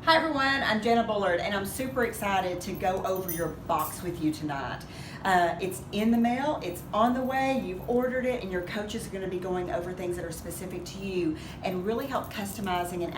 Hi everyone, I'm Jana Bullard and I'm super excited to go over your box with you tonight. It's in the mail, it's on the way, you've ordered it, and your coaches are going to be going over things that are specific to you and really help customizing and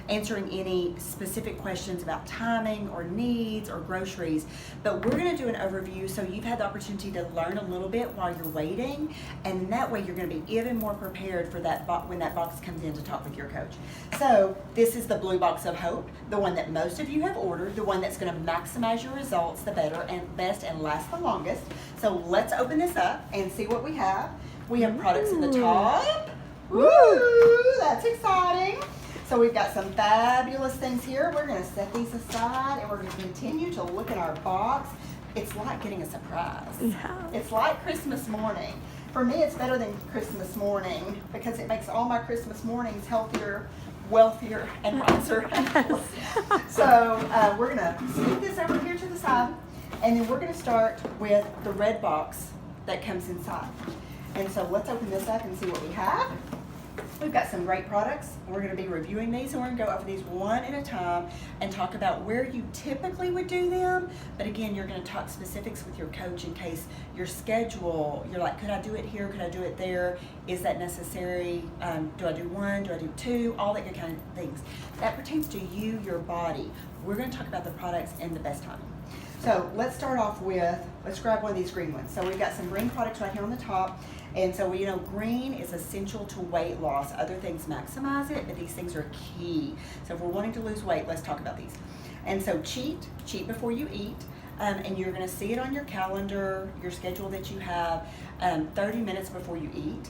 answering any specific questions about timing or needs or groceries. But we're going to do an overview so you've had the opportunity to learn a little bit while you're waiting, and that way you're going to be even more prepared for that when that box comes in to talk with your coach. So this is the blue box of hope, the one that most of you have ordered, the one that's going to maximize your results, the better and best and last the longest. So let's open this up and see what we have. We have products in the top. Woo! That's exciting. So we've got some fabulous things here. We're going to set these aside and we're going to continue to look at our box. It's like getting a surprise. Yeah. It's like Christmas morning. For me, it's better than Christmas morning because it makes all my Christmas mornings healthier, wealthier, and wiser. So we're going to scoot this over here to the side, and then we're going to start with the red box that comes inside. And so let's open this up and see what we have. We've got some great products. We're going to be reviewing these, and we're going to go over these one at a time and talk about where you typically would do them. But again, you're going to talk specifics with your coach in case your schedule, you're like, could I do it here? Could I do it there? Is that necessary? Do I do one? Do I do two? All that good kind of things. That pertains to you, your body. We're going to talk about the products and the best timing. So let's start off with, let's grab one of these green ones. So we've got some green products right here on the top. And so we know green is essential to weight loss. Other things maximize it, but these things are key. So if we're wanting to lose weight, let's talk about these. And so cheat before you eat. And you're going to see it on your calendar, your schedule that you have, 30 minutes before you eat.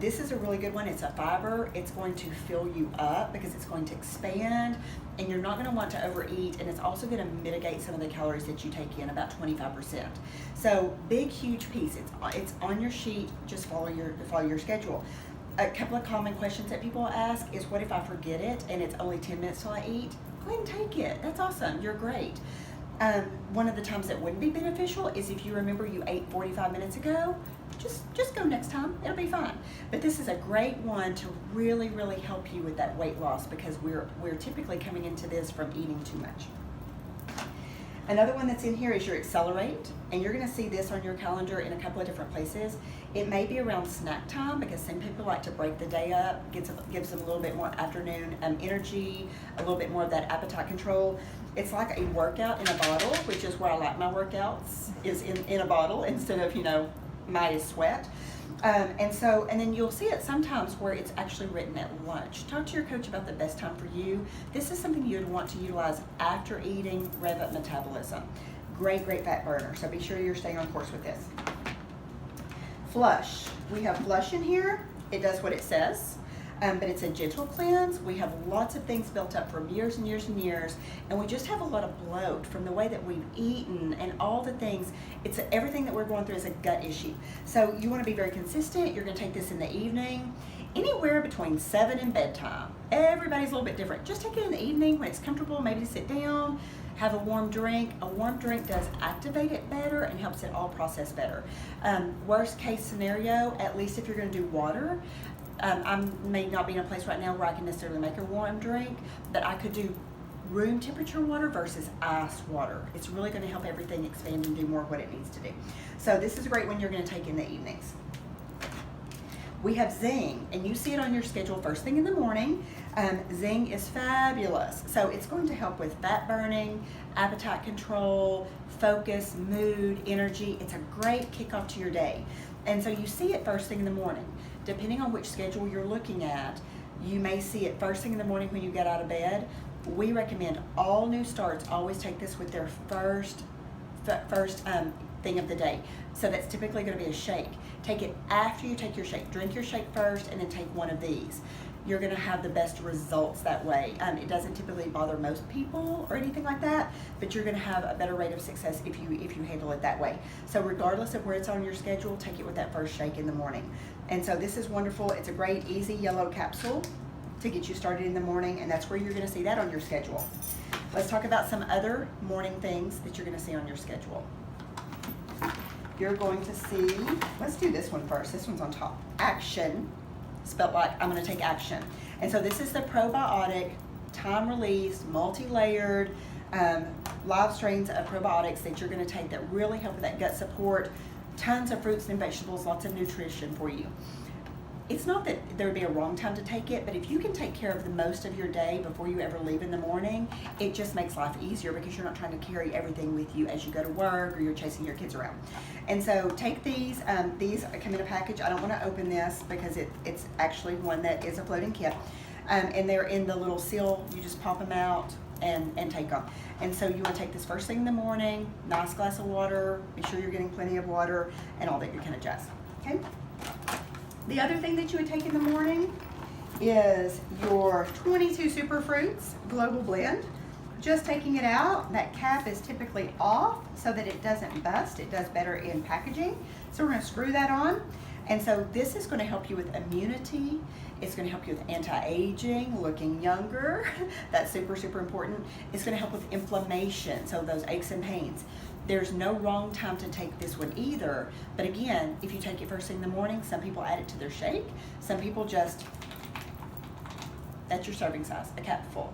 This is a really good one. It's a fiber. It's going to fill you up because it's going to expand, and you're not going to want to overeat, and it's also going to mitigate some of the calories that you take in, about 25%. So big, huge piece. It's on your sheet. Just follow your schedule. A couple of common questions that people ask is, what if I forget it and it's only 10 minutes till I eat? Go ahead and take it. That's awesome. You're great. One of the times that wouldn't be beneficial is if you remember you ate 45 minutes ago, just go next time. It'll be fine. But this is a great one to really, really help you with that weight loss because we're typically coming into this from eating too much. Another one that's in here is your Accelerate, and you're going to see this on your calendar in a couple of different places. It may be around snack time because some people like to break the day up, gives them a little bit more afternoon energy, a little bit more of that appetite control. It's like a workout in a bottle, which is where I like my workouts, is in a bottle instead of, might is sweat. And then you'll see it sometimes where it's actually written at lunch. Talk to your coach about the best time for you. This is something you'd want to utilize after eating, rev up metabolism. Great fat burner, so be sure you're staying on course with this. Flush. We have Flush in here. It does what it says. But it's a gentle cleanse. We have lots of things built up from years and years and years, and we just have a lot of bloat from the way that we've eaten and all the things. Everything that we're going through is a gut issue. So you want to be very consistent. You're going to take this in the evening, anywhere between 7 and bedtime. Everybody's a little bit different. Just take it in the evening when it's comfortable, maybe to sit down, have a warm drink. A warm drink does activate it better and helps it all process better. Worst case scenario, at least if you're going to do water, I may not be in a place right now where I can necessarily make a warm drink, but I could do room temperature water versus ice water. It's really going to help everything expand and do more of what it needs to do. So this is a great one you're going to take in the evenings. We have Zing, and you see it on your schedule first thing in the morning. Zing is fabulous. So it's going to help with fat burning, appetite control, focus, mood, energy. It's a great kickoff to your day. And so you see it first thing in the morning. Depending on which schedule you're looking at, you may see it first thing in the morning when you get out of bed. We recommend all new starts always take this with their first thing of the day. So that's typically going to be a shake. Take it after you take your shake. Drink your shake first and then take one of these. You're going to have the best results that way. It doesn't typically bother most people or anything like that, but you're going to have a better rate of success if you handle it that way. So regardless of where it's on your schedule, take it with that first shake in the morning. And so this is wonderful. It's a great, easy yellow capsule to get you started in the morning, and that's where you're going to see that on your schedule. Let's talk about some other morning things that you're going to see on your schedule. You're going to see, let's do this one first. This one's on top. Action, spelled like I'm going to take action. And so this is the probiotic time-released, multi-layered, live strains of probiotics that you're going to take that really help with that gut support. Tons of fruits and vegetables, lots of nutrition for you. It's not that there would be a wrong time to take it, but if you can take care of the most of your day before you ever leave in the morning, it just makes life easier because you're not trying to carry everything with you as you go to work or you're chasing your kids around. And so take these. These come in a package. I don't want to open this because it's actually one that is a floating kit. And they're in the little seal. You just pop them out and take them. And so you want to take this first thing in the morning, nice glass of water, be sure you're getting plenty of water, and all that good kind of jazz. Okay? The other thing that you would take in the morning is your 22 Super Fruits Global Blend. Just taking it out, that cap is typically off so that it doesn't bust. It does better in packaging. So we're going to screw that on. And so this is going to help you with immunity. It's going to help you with anti-aging, looking younger. That's super, super important. It's going to help with inflammation, so those aches and pains. There's no wrong time to take this one either. But again, if you take it first thing in the morning, some people add it to their shake. Some people just, that's your serving size, a cap full.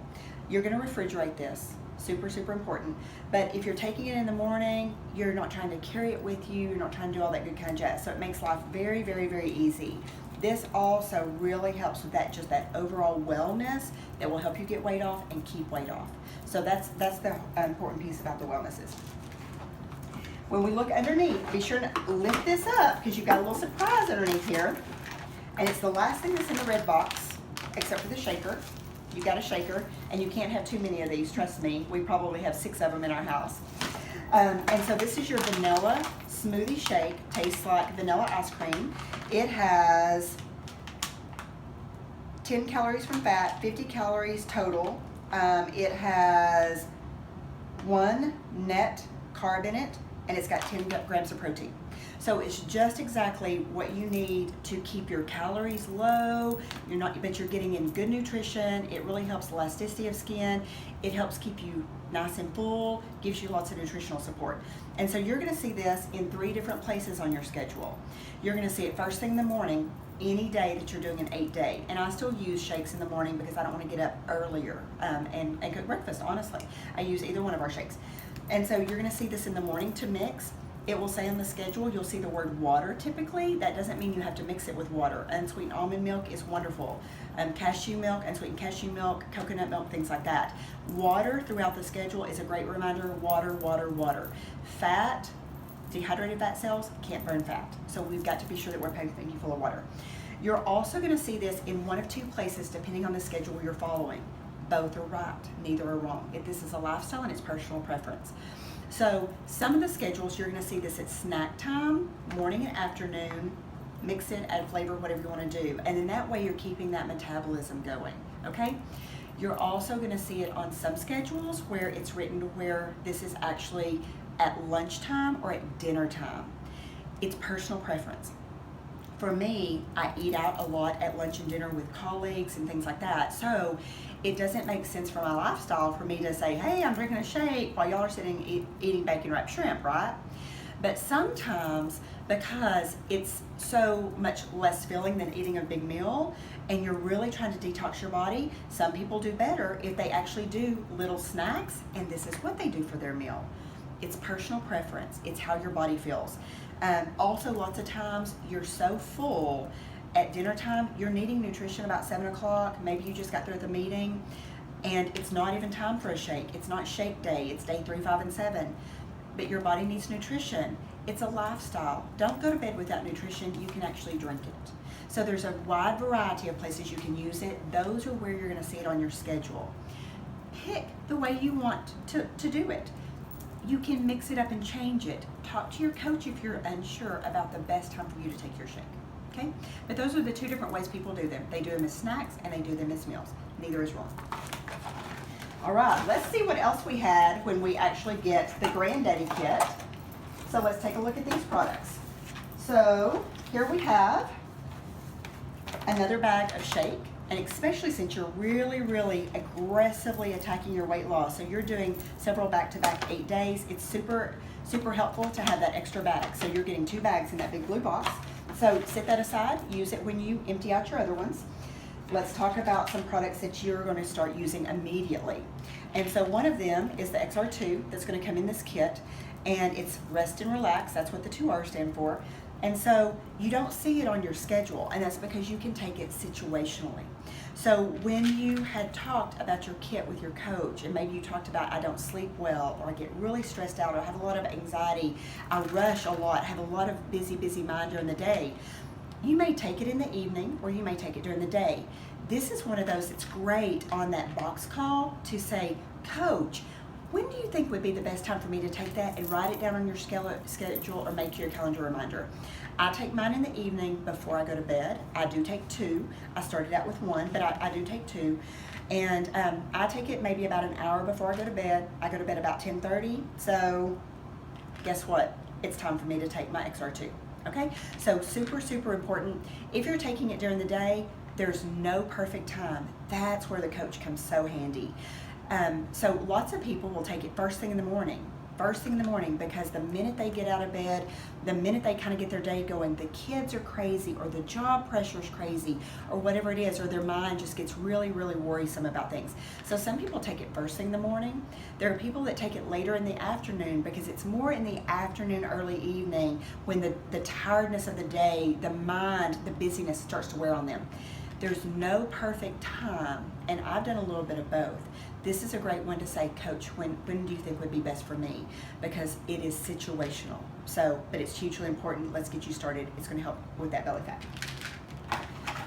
You're going to refrigerate this. Super, super important. But if you're taking it in the morning, you're not trying to carry it with you. You're not trying to do all that good kind of jazz. So it makes life very, very, very easy. This also really helps with that, just that overall wellness that will help you get weight off and keep weight off. So that's the important piece about the wellnesses. When we look underneath, be sure to lift this up because you've got a little surprise underneath here. And it's the last thing that's in the red box, except for the shaker. You've got a shaker, and you can't have too many of these, trust me. We probably have 6 of them in our house. And so this is your vanilla smoothie shake. Tastes like vanilla ice cream. It has 10 calories from fat, 50 calories total. It has 1 net carb in it, and it's got 10 grams of protein. So it's just exactly what you need to keep your calories low. But you're getting in good nutrition. It really helps elasticity of skin. It helps keep you nice and full, gives you lots of nutritional support. And so you're gonna see this in 3 different places on your schedule. You're gonna see it first thing in the morning, any day that you're doing an 8-day. And I still use shakes in the morning because I don't wanna get up earlier and cook breakfast, honestly. I use either one of our shakes. And so you're gonna see this in the morning to mix. It will say on the schedule, you'll see the word water typically. That doesn't mean you have to mix it with water. Unsweetened almond milk is wonderful. Cashew milk, unsweetened cashew milk, coconut milk, things like that. Water throughout the schedule is a great reminder. Water, water, water. Fat, dehydrated fat cells can't burn fat. So we've got to be sure that we're packing you full of water. You're also going to see this in 1 of 2 places depending on the schedule you're following. Both are right, neither are wrong. If this is a lifestyle and it's personal preference. So some of the schedules, you're going to see this at snack time, morning and afternoon. Mix it, add flavor, whatever you want to do. And then that way you're keeping that metabolism going, okay? You're also going to see it on some schedules where it's written where this is actually at lunchtime or at dinner time. It's personal preference. For me, I eat out a lot at lunch and dinner with colleagues and things like that. So it doesn't make sense for my lifestyle for me to say, hey, I'm drinking a shake while y'all are sitting eating bacon wrapped shrimp, right? But sometimes, because it's so much less filling than eating a big meal, and you're really trying to detox your body, some people do better if they actually do little snacks, and this is what they do for their meal. It's personal preference. It's how your body feels. Also, lots of times, you're so full at dinner time, you're needing nutrition about 7 o'clock. Maybe you just got through the meeting, and it's not even time for a shake. It's not shake day. It's day 3, 5, and 7. But your body needs nutrition. It's a lifestyle. Don't go to bed without nutrition. You can actually drink it. So there's a wide variety of places you can use it. Those are where you're going to see it on your schedule. Pick the way you want to do it. You can mix it up and change it. Talk to your coach if you're unsure about the best time for you to take your shake. Okay? But those are the 2 different ways people do them. They do them as snacks and they do them as meals. Neither is wrong. All right, let's see what else we had when we actually get the Granddaddy kit. So let's take a look at these products. So here we have another bag of shake, and especially since you're really, really aggressively attacking your weight loss, so you're doing several back-to-back 8 days, it's super, super helpful to have that extra bag. So you're getting 2 bags in that big blue box. So set that aside, use it when you empty out your other ones. let's talk about some products that you're going to start using immediately. And so one of them is the XR2 that's going to come in this kit, and it's Rest and Relax. That's what the 2R stand for. And so you don't see it on your schedule, and that's because you can take it situationally. So when you had talked about your kit with your coach, and maybe you talked about I don't sleep well, or I get really stressed out, or I have a lot of anxiety, I rush a lot, have a lot of busy mind during the day, you may take it in the evening or you may take it during the day. This is one of those that's great on that box call to say, Coach, when do you think would be the best time for me to take that, and write it down on your schedule or make your calendar reminder. I take mine in the evening before I go to bed. I do take 2. I started out with 1, but I do take 2. And I take it maybe about an hour before I go to bed. I go to bed about 10:30. So guess what? It's time for me to take my XR2. Okay? So super important. If you're taking it during the day, there's no perfect time. That's where the coach comes so handy. So lots of people will take it first thing in the morning, because the minute they get out of bed, the minute they kind of get their day going, the kids are crazy, or the job pressure is crazy, or whatever it is, or their mind just gets really worrisome about things. So some people take it first thing in the morning. There are people that take it later in the afternoon, because it's more in the afternoon, early evening, when the tiredness of the day, the mind, the busyness starts to wear on them. There's no perfect time, and I've done a little bit of both. This is a great one to say, Coach, when do you think would be best for me? Because it is situational. So, but it's hugely important. Let's get you started. It's going to help with that belly fat.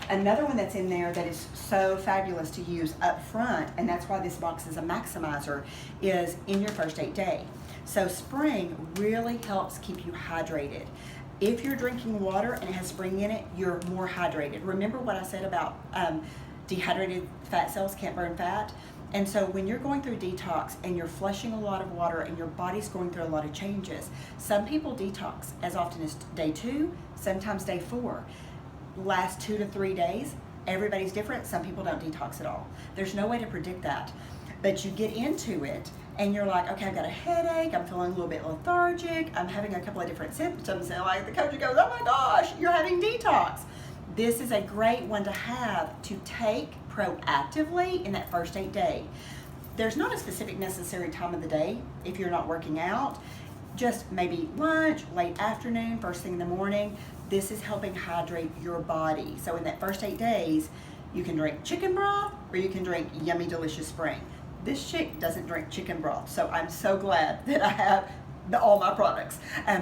Another one that's in there that is so fabulous to use up front, and that's why this box is a maximizer, is in your first 8 day. So spring really helps keep you hydrated. If you're drinking water and it has spring in it, you're more hydrated. Remember what I said about dehydrated fat cells can't burn fat? And so when you're going through detox and you're flushing a lot of water and your body's going through a lot of changes, some people detox as often as day 2, sometimes day 4. Last 2 to 3 days, everybody's different. Some people don't detox at all. There's no way to predict that. But you get into it and you're like, okay, I've got a headache, I'm feeling a little bit lethargic, I'm having a couple of different symptoms, and like the coach goes, oh my gosh, you're having detox. This is a great one to have to take proactively in that first 8 day. There's not a specific necessary time of the day if you're not working out, just maybe lunch, late afternoon, first thing in the morning. This is helping hydrate your body. So in that first 8 days, you can drink chicken broth or you can drink yummy, delicious spring. This chick doesn't drink chicken broth, so I'm so glad that I have all my products,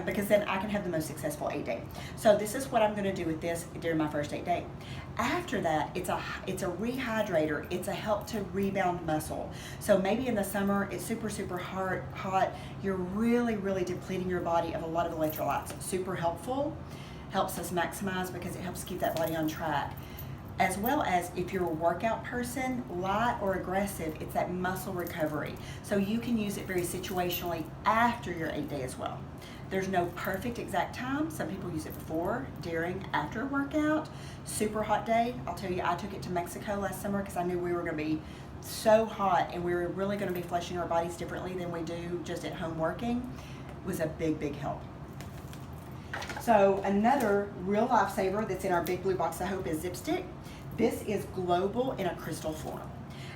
because then I can have the most successful 8 day. So this is what I'm going to do with this during my first 8 day. After that, it's a rehydrator. It's a help to rebound muscle. So maybe in the summer it's super hot. You're really depleting your body of a lot of electrolytes. Super helpful. Helps us maximize because it helps keep that body on track. As well as if you're a workout person, light or aggressive, it's that muscle recovery. So you can use it very situationally after your 8 day as well. There's no perfect exact time. Some people use it before, during, after a workout. Super hot day. I'll tell you, I took it to Mexico last summer because I knew we were going to be so hot and we were really going to be flushing our bodies differently than we do just at home working. It was a big help. So another real lifesaver that's in our big blue box, I hope, is Zip Stick. This is global in a crystal form.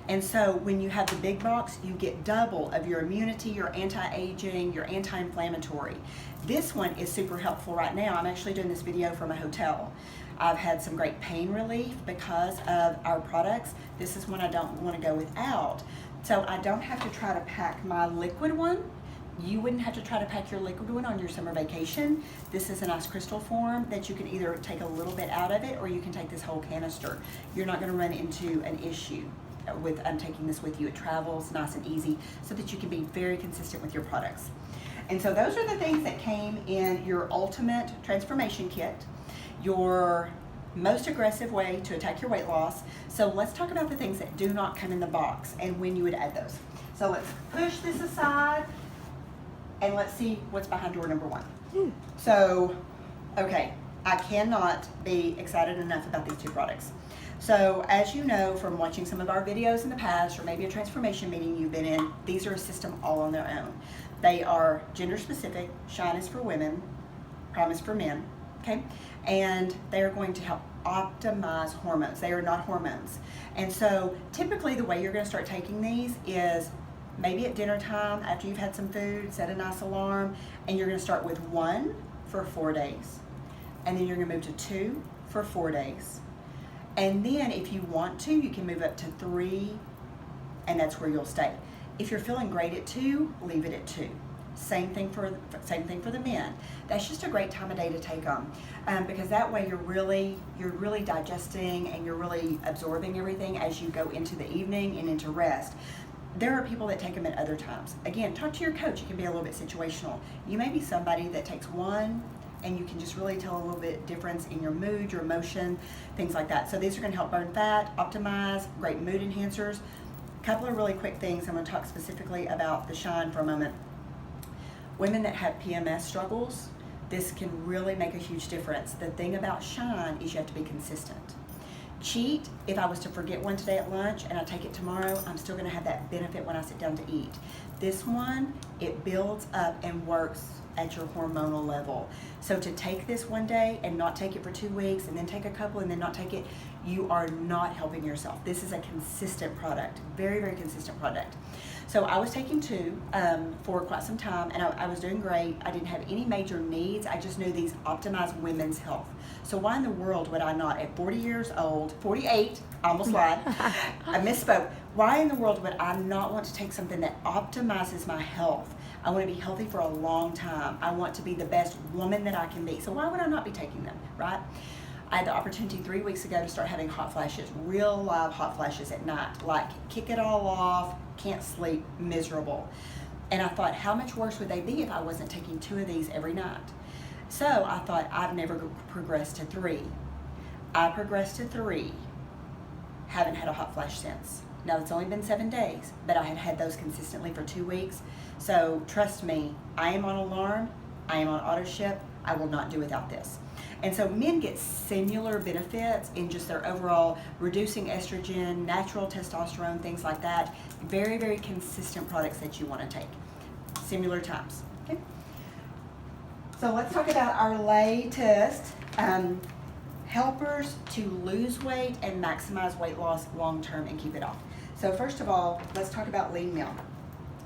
And so when you have the big box, you get double of your immunity, your anti-aging, your anti-inflammatory. This one is super helpful right now. I'm actually doing this video from a hotel. I've had some great pain relief because of our products. This is one I don't want to go without. So I don't have to try to pack my liquid one. You wouldn't have to try to pack your liquid one on your summer vacation. This is a nice crystal form that you can either take a little bit out of it or you can take this whole canister. You're not going to run into an issue with taking this with you. It travels nice and easy so that you can be very consistent with your products. And so those are the things that came in your ultimate transformation kit, your most aggressive way to attack your weight loss. So let's talk about the things that do not come in the box and when you would add those. So let's push this aside. And let's see what's behind door number 1. So, okay, I cannot be excited enough about these 2 products. So, as you know from watching some of our videos in the past, or maybe a transformation meeting you've been in, these are a system all on their own. They are gender specific. Shine is for women, Prime is for men. okay? And they're going to help optimize hormones. They are not hormones. And so typically the way you're gonna start taking these is maybe at dinner time, after you've had some food, set a nice alarm, and you're gonna start with 1 for 4 days. And then you're gonna move to 2 for 4 days. And then if you want to, you can move up to 3, and that's where you'll stay. If you're feeling great at 2, leave it at 2. Same thing for the men. That's just a great time of day to take them, because that way you're really digesting and you're really absorbing everything as you go into the evening and into rest. There are people that take them at other times. Again, talk to your coach. It can be a little bit situational. You may be somebody that takes 1 and you can just really tell a little bit difference in your mood, your emotion, things like that. So these are going to help burn fat, optimize, great mood enhancers. A couple of really quick things. I'm going to talk specifically about the Shine for a moment. Women that have PMS struggles, this can really make a huge difference. The thing about Shine is you have to be consistent. Cheat, if I was to forget one today at lunch and I take it tomorrow, I'm still going to have that benefit when I sit down to eat. This one, it builds up and works at your hormonal level. So to take this one day and not take it for 2 weeks and then take a couple and then not take it, you are not helping yourself. This is a consistent product, very, very consistent product. So I was taking 2 for quite some time, and I was doing great. I didn't have any major needs. I just knew these optimize women's health. So why in the world would I not, at 40 years old, 48, I almost lied, I misspoke. Why in the world would I not want to take something that optimizes my health? I want to be healthy for a long time. I want to be the best woman that I can be. So why would I not be taking them, right? I had the opportunity 3 weeks ago to start having hot flashes, real live hot flashes at night, like kick it all off, can't sleep, miserable. And I thought, how much worse would they be if I wasn't taking 2 of these every night? So I thought, I've never progressed to 3. I progressed to 3, haven't had a hot flash since. Now it's only been 7 days, but I had had those consistently for 2 weeks. So trust me, I am on alarm, I am on auto ship, I will not do without this. And so men get similar benefits in just their overall reducing estrogen, natural testosterone, things like that. Very, very consistent products that you want to take. Similar times. Okay. So let's talk about our latest helpers to lose weight and maximize weight loss long term and keep it off. So first of all, let's talk about lean meal.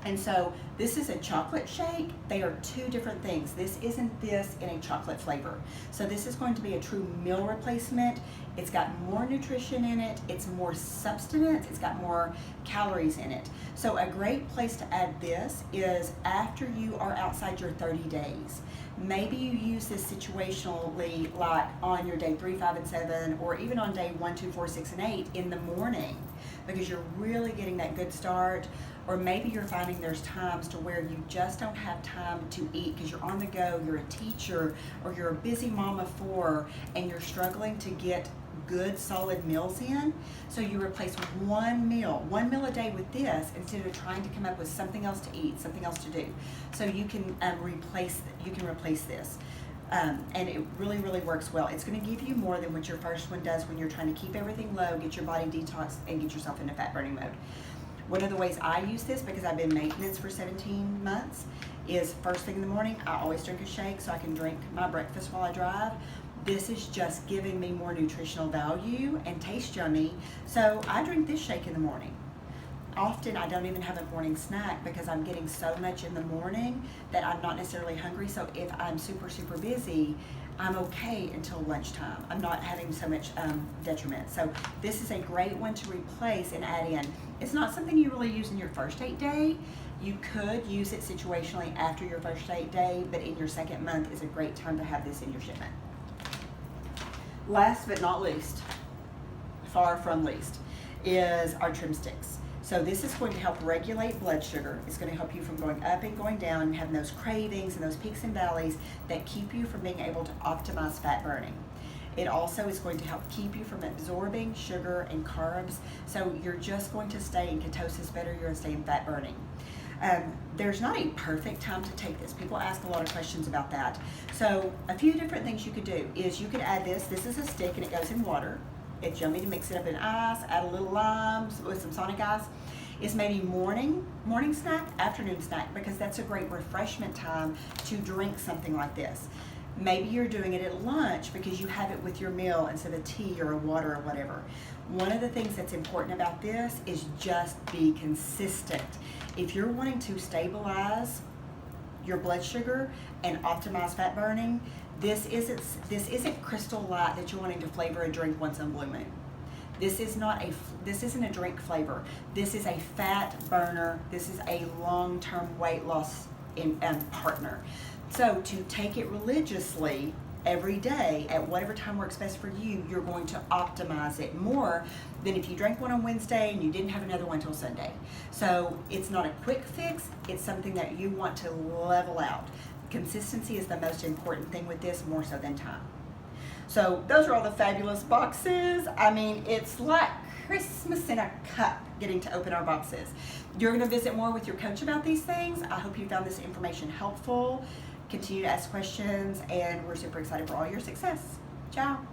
And so this is a chocolate shake. They are 2 different things. This isn't this in a chocolate flavor. So this is going to be a true meal replacement. It's got more nutrition in it. It's more substance. It's got more calories in it. So a great place to add this is after you are outside your 30 days. Maybe you use this situationally, like on your day 3, 5, and 7, or even on day 1, 2, 4, 6, and 8 in the morning, because you're really getting that good start. Or maybe you're finding there's times to where you just don't have time to eat because you're on the go, you're a teacher, or you're a busy mom of 4, and you're struggling to get good solid meals in. So you replace one meal a day with this instead of trying to come up with something else to eat, something else to do. So you can replace this. And it really, really works well. It's going to give you more than what your first one does when you're trying to keep everything low, get your body detoxed, and get yourself into fat burning mode. One of the ways I use this, because I've been maintenance for 17 months, is first thing in the morning, I always drink a shake so I can drink my breakfast while I drive. This is just giving me more nutritional value and tastes yummy, so I drink this shake in the morning. Often I don't even have a morning snack because I'm getting so much in the morning that I'm not necessarily hungry. So if I'm super, super busy, I'm okay until lunchtime. I'm not having so much detriment. So this is a great one to replace and add in. It's not something you really use in your first 8 day. You could use it situationally after your first 8 day, but in your second month is a great time to have this in your shipment. Last but not least, far from least, is our trim sticks. So this is going to help regulate blood sugar. It's going to help you from going up and going down and having those cravings and those peaks and valleys that keep you from being able to optimize fat burning. It also is going to help keep you from absorbing sugar and carbs. So you're just going to stay in ketosis better. You're going to stay in fat burning. There's not a perfect time to take this. People ask a lot of questions about that. So a few different things you could do is you could add this. This is a stick and it goes in water. It's yummy to mix it up in ice, add a little lime with some Sonic ice. It's maybe morning snack, afternoon snack, because that's a great refreshment time to drink something like this. Maybe you're doing it at lunch because you have it with your meal instead of tea or water or whatever. One of the things that's important about this is just be consistent. If you're wanting to stabilize your blood sugar and optimize fat burning, this isn't Crystal Light that you're wanting to flavor a drink once in a blue moon. This isn't a drink flavor. This is a fat burner. This is a long-term weight loss partner. So to take it religiously every day at whatever time works best for you, you're going to optimize it more than if you drank one on Wednesday and you didn't have another one till Sunday. So it's not a quick fix. It's something that you want to level out. Consistency is the most important thing with this, more so than time. So those are all the fabulous boxes. I mean, it's like Christmas in a cup getting to open our boxes. You're going to visit more with your coach about these things. I hope you found this information helpful. Continue to ask questions, and we're super excited for all your success. Ciao.